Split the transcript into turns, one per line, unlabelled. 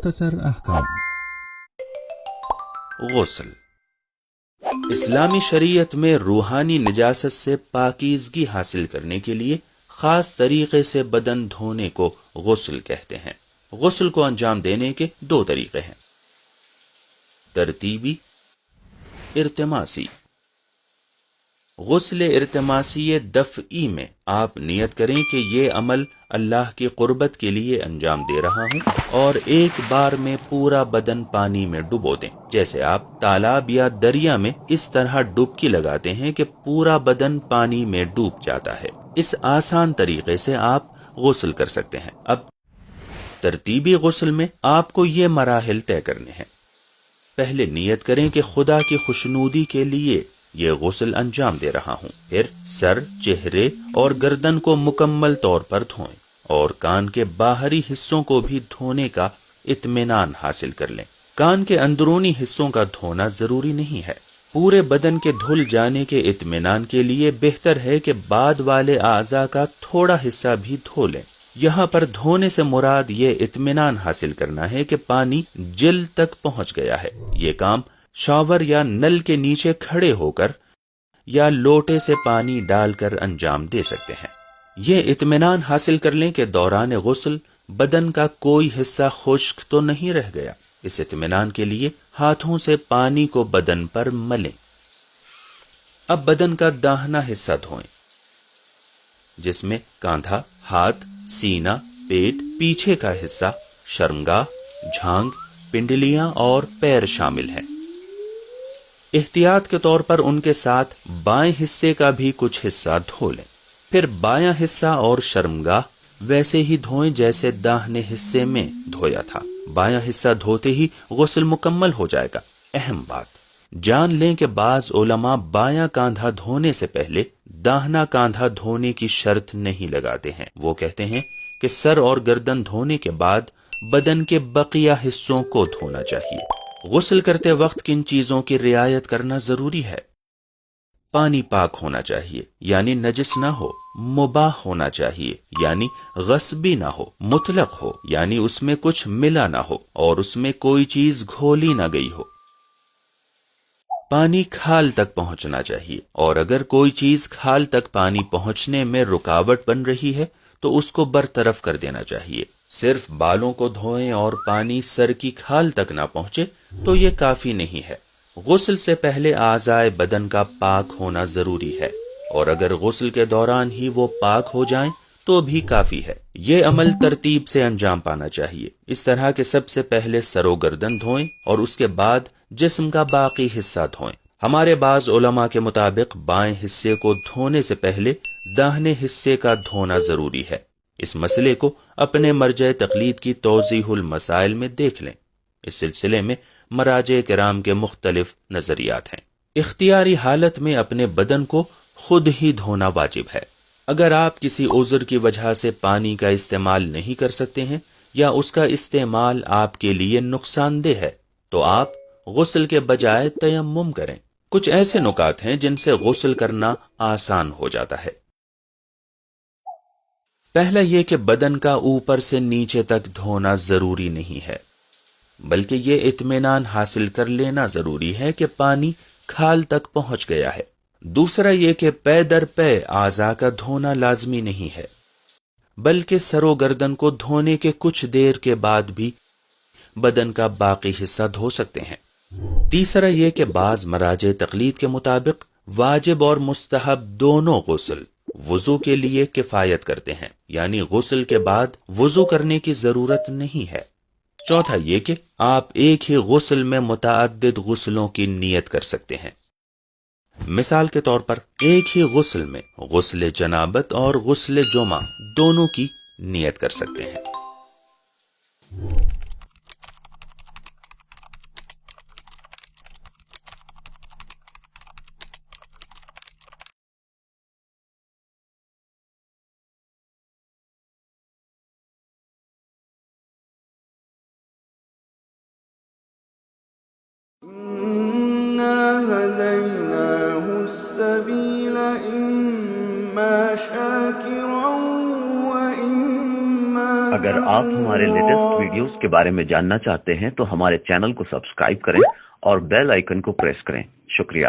مختصر احکام۔
غسل اسلامی شریعت میں روحانی نجاست سے پاکیزگی حاصل کرنے کے لیے خاص طریقے سے بدن دھونے کو غسل کہتے ہیں۔ غسل کو انجام دینے کے دو طریقے ہیں، ترتیبی، ارتماسی۔ غسل ارتماسی دفعی میں آپ نیت کریں کہ یہ عمل اللہ کی قربت کے لیے انجام دے رہا ہوں اور ایک بار میں پورا بدن پانی میں ڈبو دیں، جیسے آپ تالاب یا دریا میں اس طرح ڈبکی لگاتے ہیں کہ پورا بدن پانی میں ڈوب جاتا ہے۔ اس آسان طریقے سے آپ غسل کر سکتے ہیں۔ اب ترتیبی غسل میں آپ کو یہ مراحل طے کرنے ہیں۔ پہلے نیت کریں کہ خدا کی خوشنودی کے لیے یہ غسل انجام دے رہا ہوں، پھر سر، چہرے اور گردن کو مکمل طور پر دھوئیں اور کان کے باہری حصوں کو بھی دھونے کا اطمینان حاصل کر لیں۔ کان کے اندرونی حصوں کا دھونا ضروری نہیں ہے۔ پورے بدن کے دھل جانے کے اطمینان کے لیے بہتر ہے کہ بعد والے اعضاء کا تھوڑا حصہ بھی دھو لیں۔ یہاں پر دھونے سے مراد یہ اطمینان حاصل کرنا ہے کہ پانی جلد تک پہنچ گیا ہے۔ یہ کام شاور یا نل کے نیچے کھڑے ہو کر یا لوٹے سے پانی ڈال کر انجام دے سکتے ہیں۔ یہ اطمینان حاصل کر لیں کہ دوران غسل بدن کا کوئی حصہ خشک تو نہیں رہ گیا۔ اس اطمینان کے لیے ہاتھوں سے پانی کو بدن پر ملیں۔ اب بدن کا داہنا حصہ دھوئیں، جس میں کاندھا، ہاتھ، سینہ، پیٹ، پیچھے کا حصہ، شرمگاہ، جھانگ، پنڈلیاں اور پیر شامل ہیں۔ احتیاط کے طور پر ان کے ساتھ بائیں حصے کا بھی کچھ حصہ دھو لیں۔ پھر بایاں حصہ اور شرمگاہ ویسے ہی دھوئیں جیسے داہنے حصے میں دھویا تھا۔ بایاں حصہ دھوتے ہی غسل مکمل ہو جائے گا۔ اہم بات جان لیں کہ بعض علماء بایاں کاندھا دھونے سے پہلے داہنا کاندھا دھونے کی شرط نہیں لگاتے ہیں۔ وہ کہتے ہیں کہ سر اور گردن دھونے کے بعد بدن کے بقیہ حصوں کو دھونا چاہیے۔ غسل کرتے وقت کن چیزوں کی رعایت کرنا ضروری ہے؟ پانی پاک ہونا چاہیے، یعنی نجس نہ ہو، مباح ہونا چاہیے، یعنی غصبی نہ ہو، مطلق ہو، یعنی اس میں کچھ ملا نہ ہو اور اس میں کوئی چیز گھولی نہ گئی ہو۔ پانی کھال تک پہنچنا چاہیے، اور اگر کوئی چیز کھال تک پانی پہنچنے میں رکاوٹ بن رہی ہے تو اس کو برطرف کر دینا چاہیے۔ صرف بالوں کو دھوئیں اور پانی سر کی کھال تک نہ پہنچے تو یہ کافی نہیں ہے۔ غسل سے پہلے اعضاء بدن کا پاک ہونا ضروری ہے، اور اگر غسل کے دوران ہی وہ پاک ہو جائیں تو بھی کافی ہے۔ یہ عمل ترتیب سے انجام پانا چاہیے، اس طرح کہ سب سے پہلے سر و گردن دھوئیں اور اس کے بعد جسم کا باقی حصہ دھوئیں۔ ہمارے بعض علماء کے مطابق بائیں حصے کو دھونے سے پہلے داہنے حصے کا دھونا ضروری ہے۔ اس مسئلے کو اپنے مرجع تقلید کی توضیح المسائل میں دیکھ لیں۔ اس سلسلے میں مراجع کرام کے مختلف نظریات ہیں۔ اختیاری حالت میں اپنے بدن کو خود ہی دھونا واجب ہے۔ اگر آپ کسی عذر کی وجہ سے پانی کا استعمال نہیں کر سکتے ہیں یا اس کا استعمال آپ کے لیے نقصان دہ ہے تو آپ غسل کے بجائے تیمم کریں۔ کچھ ایسے نکات ہیں جن سے غسل کرنا آسان ہو جاتا ہے۔ پہلا یہ کہ بدن کا اوپر سے نیچے تک دھونا ضروری نہیں ہے، بلکہ یہ اطمینان حاصل کر لینا ضروری ہے کہ پانی کھال تک پہنچ گیا ہے۔ دوسرا یہ کہ پے در پے اعضاء کا دھونا لازمی نہیں ہے، بلکہ سر و گردن کو دھونے کے کچھ دیر کے بعد بھی بدن کا باقی حصہ دھو سکتے ہیں۔ تیسرا یہ کہ بعض مراجع تقلید کے مطابق واجب اور مستحب دونوں غسل وضو کے لیے کفایت کرتے ہیں، یعنی غسل کے بعد وضو کرنے کی ضرورت نہیں ہے۔ چوتھا یہ کہ آپ ایک ہی غسل میں متعدد غسلوں کی نیت کر سکتے ہیں۔ مثال کے طور پر ایک ہی غسل میں غسل جنابت اور غسل جمعہ دونوں کی نیت کر سکتے ہیں۔
هديناه السبيل إما شاكرا وإما
اگر آپ ہمارے لیٹسٹ ویڈیوز کے بارے میں جاننا چاہتے ہیں تو ہمارے چینل کو سبسکرائب کریں اور بیل آئیکن کو پریس کریں۔ شکریہ۔